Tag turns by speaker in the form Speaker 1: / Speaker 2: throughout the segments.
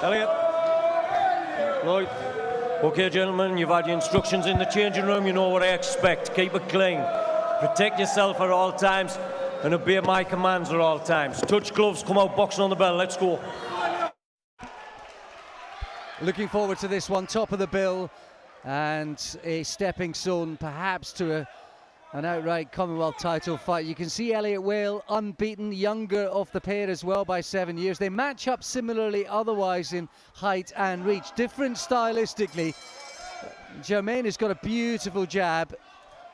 Speaker 1: Elliot. Lloyd. Okay, gentlemen, you've had your instructions in the changing room. You know what I expect. Keep it clean. Protect yourself at all times and obey my commands at all times. Touch gloves, come out boxing on the bell. Let's go.
Speaker 2: Looking forward to this one, top of the bill, and a stepping stone perhaps to an outright Commonwealth title fight. You can see Elliot Whale unbeaten, younger of the pair as well by 7 years. They match up similarly otherwise in height and reach. Different stylistically. Germain has got a beautiful jab.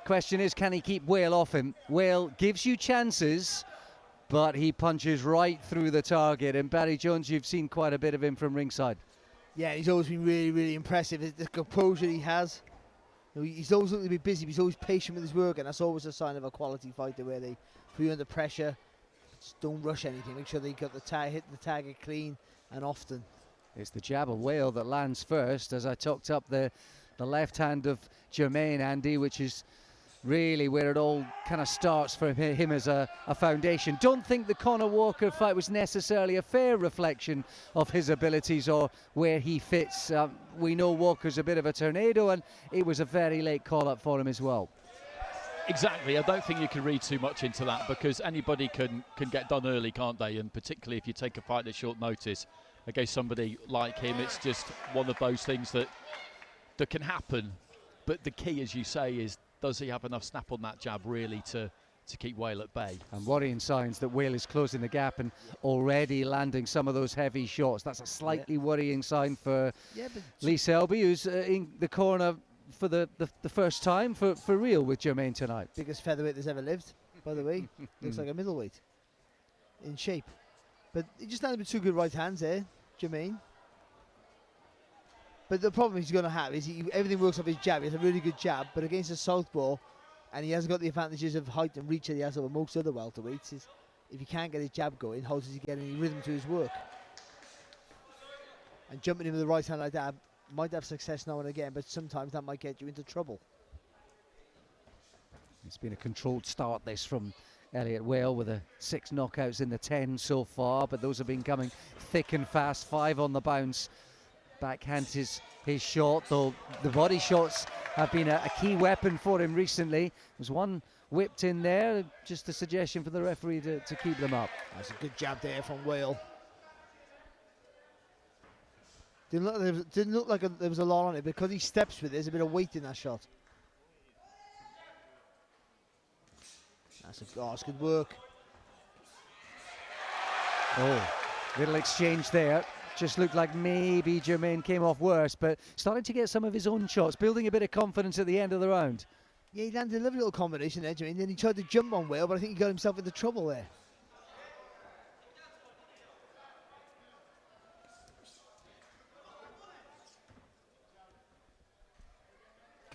Speaker 2: Question is, can he keep Whale off him? Whale gives you chances, but he punches right through the target. And Barry Jones, you've seen quite a bit of him from ringside.
Speaker 3: Yeah, he's always been really, really impressive. The composure he has. He's always looking to be busy, but he's always patient with his work, and that's always a sign of a quality fighter, where they put you under pressure. Just don't rush anything. Make sure they got the tag, hit the target clean and often.
Speaker 2: It's the jab of Whale that lands first, as I talked up the left hand of Germain, Andy, which is really where it all kind of starts for him as a foundation. Don't think the Conor Walker fight was necessarily a fair reflection of his abilities or where he fits. We know Walker's a bit of a tornado, and it was a very late call-up for him as well.
Speaker 4: Exactly. I don't think you can read too much into that, because anybody can get done early, can't they? And particularly if you take a fight at short notice against somebody like him, it's just one of those things that can happen. But the key, as you say, is does he have enough snap on that jab really to keep Whale at bay? And
Speaker 2: worrying signs that Whale is closing the gap and already landing some of those heavy shots. That's a slightly worrying sign for Lee Selby, who's in the corner for the first time for real with Germain tonight.
Speaker 3: Biggest featherweight that's ever lived, by the way. Looks like a middleweight in shape. But he just landed with two good right hands there, Germain. But the problem he's going to have is everything works off his jab. He has a really good jab, but against a southpaw, and he hasn't got the advantages of height and reach that he has over most other welterweights. If he can't get his jab going, how does he get any rhythm to his work? And jumping in with the right hand like that might have success now and again, but sometimes that might get you into trouble.
Speaker 2: It's been a controlled start, this, from Elliot Whale, with 6 knockouts in the 10 so far, but those have been coming thick and fast. 5 on the bounce. Backhand his shot, though the body shots have been a key weapon for him recently. There's one whipped in there, just a suggestion for the referee to keep them up.
Speaker 3: That's a good jab there from Whale. Didn't look like there was a lot on it, because he steps with it, there's a bit of weight in that shot. That's good work.
Speaker 2: Oh, little exchange there. Just looked like maybe Germain came off worse, but starting to get some of his own shots, building a bit of confidence at the end of the round.
Speaker 3: Yeah, he landed a lovely little combination there, Germain. Then he tried to jump on Whale, but I think he got himself into trouble there.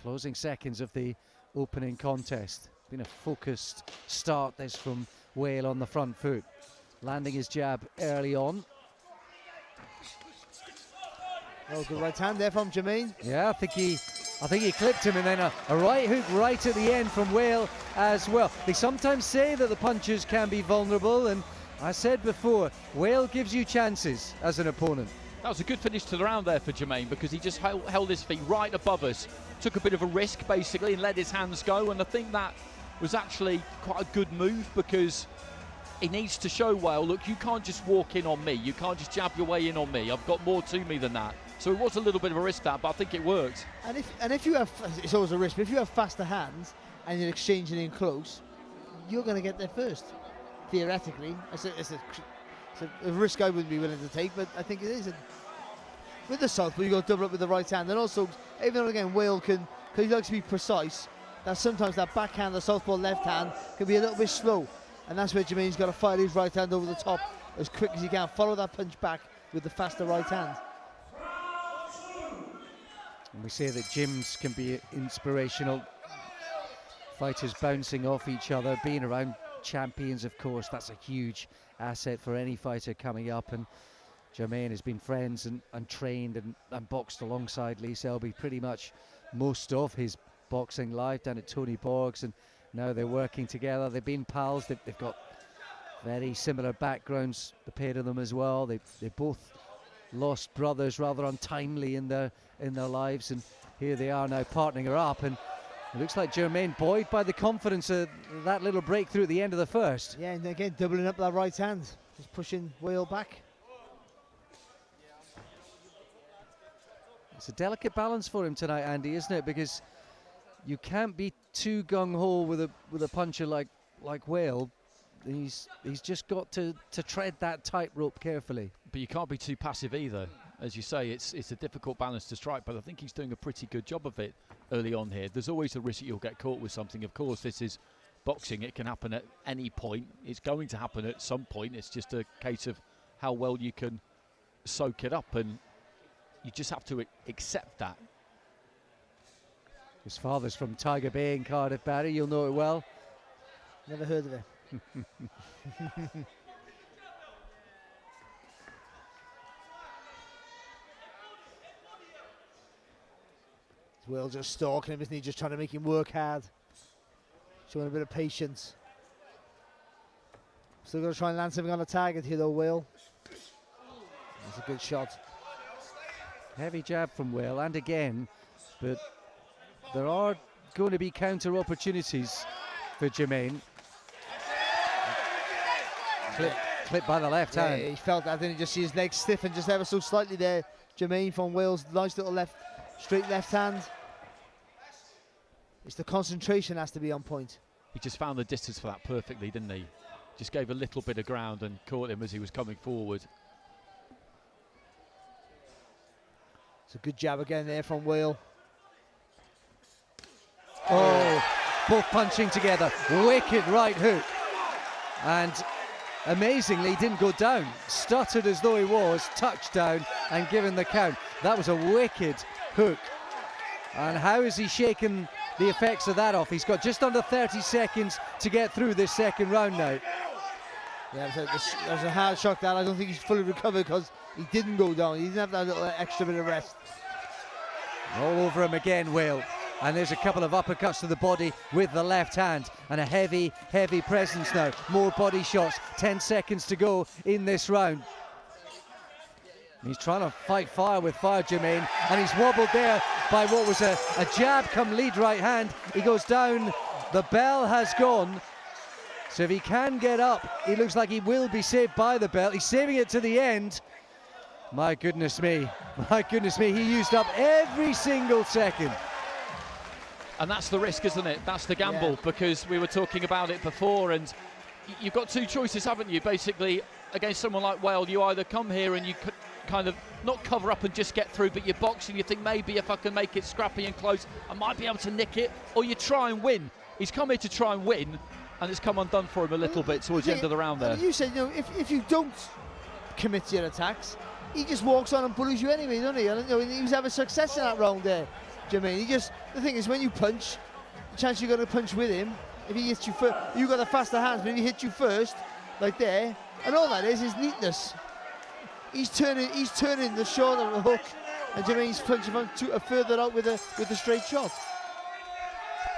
Speaker 2: Closing seconds of the opening contest. Been a focused start, this, from Whale on the front foot. Landing his jab early on.
Speaker 3: Oh, good right hand there from Germain.
Speaker 2: Yeah, I think he clipped him, and then a right hook right at the end from Whale as well. They sometimes say that the punchers can be vulnerable, and I said before, Whale gives you chances as an opponent.
Speaker 4: That was a good finish to the round there for Germain, because he just held his feet right above us, took a bit of a risk basically, and let his hands go. And I think that was actually quite a good move, because he needs to show Whale, look, you can't just walk in on me, you can't just jab your way in on me, I've got more to me than that. So it was a little bit of a risk, that, but I think it worked.
Speaker 3: And if you have, it's always a risk, but if you have faster hands and you're exchanging in close, you're going to get there first, theoretically. It's a risk I wouldn't be willing to take, but I think it is. With the southpaw, you got to double up with the right hand, and also, even though again, Whale can, because he likes to be precise, that sometimes that backhand, the southpaw left hand, can be a little bit slow, and that's where Germain's got to fire his right hand over the top as quick as he can, follow that punch back with the faster right hand.
Speaker 2: And we say that gyms can be inspirational. Fighters bouncing off each other, being around champions, of course, that's a huge asset for any fighter coming up. And Germain has been friends and trained and boxed alongside Lee Selby pretty much most of his boxing life, down at Tony Borg's, and now they're working together. They've been pals. They've got very similar backgrounds, the pair of them as well. They both lost brothers rather untimely in their lives, and here they are now partnering her up. And it looks like Germain, buoyed by the confidence of that little breakthrough at the end of the first.
Speaker 3: Yeah, and again doubling up that right hand, just pushing Whale back.
Speaker 2: It's a delicate balance for him tonight, Andy, isn't it? Because you can't be too gung-ho with a puncher like Whale. He's just got to tread that tightrope carefully.
Speaker 4: But you can't be too passive either. As you say, it's a difficult balance to strike, but I think he's doing a pretty good job of it early on here. There's always a risk that you'll get caught with something. Of course, this is boxing. It can happen at any point. It's going to happen at some point. It's just a case of how well you can soak it up, and you just have to accept that.
Speaker 2: His father's from Tiger Bay in Cardiff, Barry. You'll know it well.
Speaker 3: Never heard of it. Will just stalking him, isn't he? Just trying to make him work hard. Showing a bit of patience. Still going to try and land something on the target here though, Will. That's a good shot.
Speaker 2: Heavy jab from Will, and again, but there are going to be counter opportunities for Germain. Clip by the left hand.
Speaker 3: He felt that, didn't he? Just see his legs stiffen just ever so slightly there. Germain from Wales, nice little straight left hand. It's the concentration has to be on point.
Speaker 4: He just found the distance for that perfectly, didn't he? Just gave a little bit of ground and caught him as he was coming forward.
Speaker 3: It's a good jab again there from Whale.
Speaker 2: Oh, both punching together. Wicked right hook. And amazingly didn't go down. Stuttered as though he was, touchdown and given the count. That was a wicked hook. And how is he shaking the effects of that off? He's got just under 30 seconds to get through this second round now.
Speaker 3: Yeah, that was a hard shock that. I don't think he's fully recovered because he didn't go down. He didn't have that little extra bit of rest.
Speaker 2: All over him again, Will. And there's a couple of uppercuts to the body with the left hand. And a heavy, heavy presence now. More body shots. 10 seconds to go in this round. He's trying to fight fire with fire, Germain. And he's wobbled there by what was a jab come lead right hand. He goes down. The bell has gone. So if he can get up, he looks like he will be saved by the bell. He's saving it to the end. My goodness me. My goodness me. He used up every single second.
Speaker 4: And that's the risk, isn't it? That's the gamble, because we were talking about it before, and you've got two choices, haven't you? Basically, against someone like Whale, you either come here and you could kind of not cover up and just get through, but you box and you think maybe if I can make it scrappy and close, I might be able to nick it, or you try and win. He's come here to try and win, and it's come undone for him a little bit towards the end of the round there.
Speaker 3: You said, if you don't commit to your attacks, he just walks on and bullies you anyway, doesn't he? And, he was having success in that round there, Germain. The thing is, when you punch, the chance you're going to punch with him, if he hits you first, you've got the faster hands, but if he hits you first, like there, and all that is neatness. He's turning the shoulder and the hook, and Germain's punching further out with a straight shot.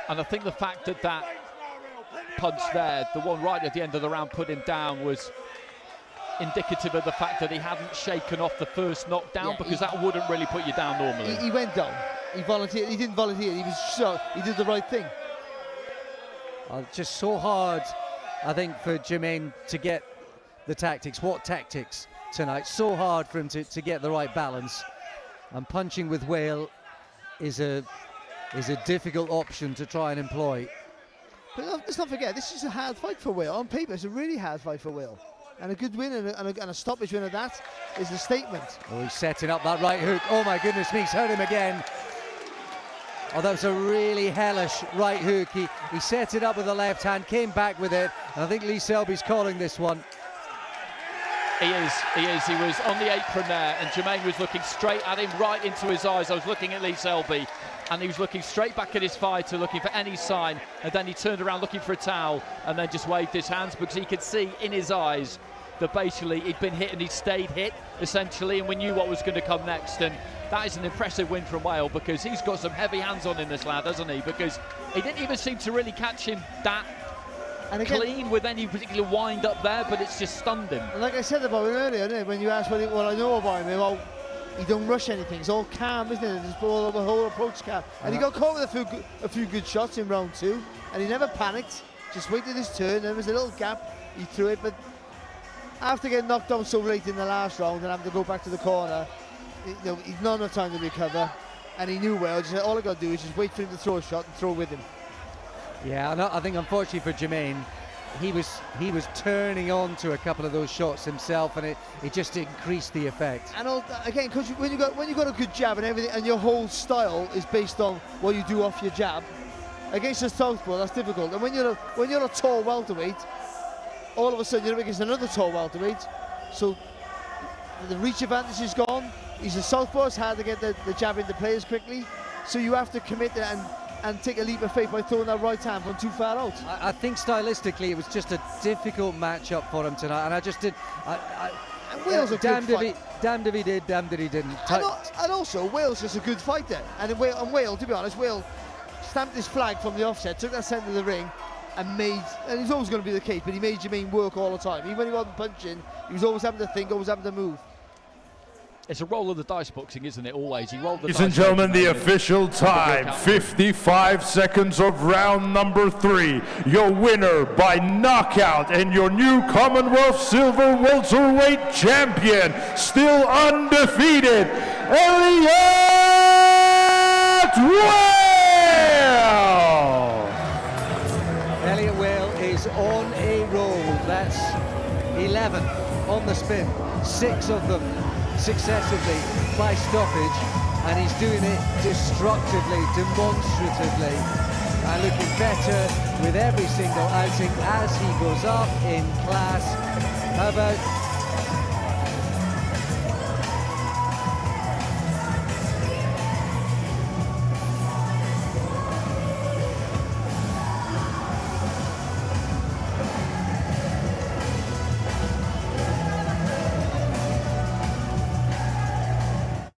Speaker 4: And I think the fact that punch there, the one right at the end of the round, put him down, was indicative of the fact that he hadn't shaken off the first knockdown, because that wouldn't really put you down normally.
Speaker 3: He went down. He volunteered. He didn't volunteer. He did the right thing.
Speaker 2: Just so hard, I think, for Germain to get the tactics. What tactics tonight? So hard for him to get the right balance. And punching with Whale is a difficult option to try and employ.
Speaker 3: But let's not forget, this is a hard fight for Whale. On paper, it's a really hard fight for Whale. And a good win and a stoppage win of that is a statement.
Speaker 2: Oh, he's setting up that right hook. Oh my goodness me, he's hurt him again. Oh, that was a really hellish right hook. He set it up with the left hand, came back with it. And I think Lee Selby's calling this one.
Speaker 4: He is. He was on the apron there, and Germain was looking straight at him, right into his eyes. I was looking at Lee Selby, and he was looking straight back at his fighter, looking for any sign, and then he turned around looking for a towel, and then just waved his hands, because he could see in his eyes that basically he'd been hit and he'd stayed hit, essentially, and we knew what was going to come next. And that is an impressive win from Whale, because he's got some heavy hands on him, this lad, hasn't he? Because he didn't even seem to really catch him that
Speaker 3: And again,
Speaker 4: clean with any particular wind up there, but it's just stunned him.
Speaker 3: and like I said about him earlier, innit, when you asked what I know about him, well, he don't rush anything. It's all calm, isn't it? Just all the whole approach calm. And he got caught with a few good shots in round 2, and he never panicked. Just waited his turn. There was a little gap. He threw it, but after getting knocked down so late in the last round and having to go back to the corner, he's not enough time to recover. And he knew well. Just all I got to do is just wait for him to throw a shot and throw with him.
Speaker 2: Yeah, I think unfortunately for Germain, he was turning on to a couple of those shots himself, and it just increased the effect.
Speaker 3: And again, because when you got a good jab and everything, and your whole style is based on what you do off your jab, against a southpaw, that's difficult. And when you're a tall welterweight, all of a sudden you're up against another tall welterweight, so the reach advantage is gone. He's a southpaw. It's hard to get the jab into players quickly, so you have to commit and take a leap of faith by throwing that right hand from too far out.
Speaker 2: I think stylistically it was just a difficult matchup for him tonight, and I just did.
Speaker 3: And Wales
Speaker 2: damned if he did, damned if he didn't.
Speaker 3: And also, Wales is a good fighter. And Wales, to be honest, Wales stamped his flag from the offset, took that centre of the ring, and he's always going to be the case, but he made Germain work all the time. Even when he wasn't punching, he was always having to think, always having to move.
Speaker 4: It's a roll of the dice boxing, isn't it? Always. He rolled the dice.
Speaker 5: Ladies and gentlemen, the official time, 55 seconds of round number 3. Your winner by knockout and your new Commonwealth Silver Welterweight champion, still undefeated, Elliot Whale!
Speaker 2: Elliot Whale is on a roll. That's 11 on the spin, 6 of them successively by stoppage, and he's doing it destructively, demonstratively, and looking better with every single outing as he goes up in class. How about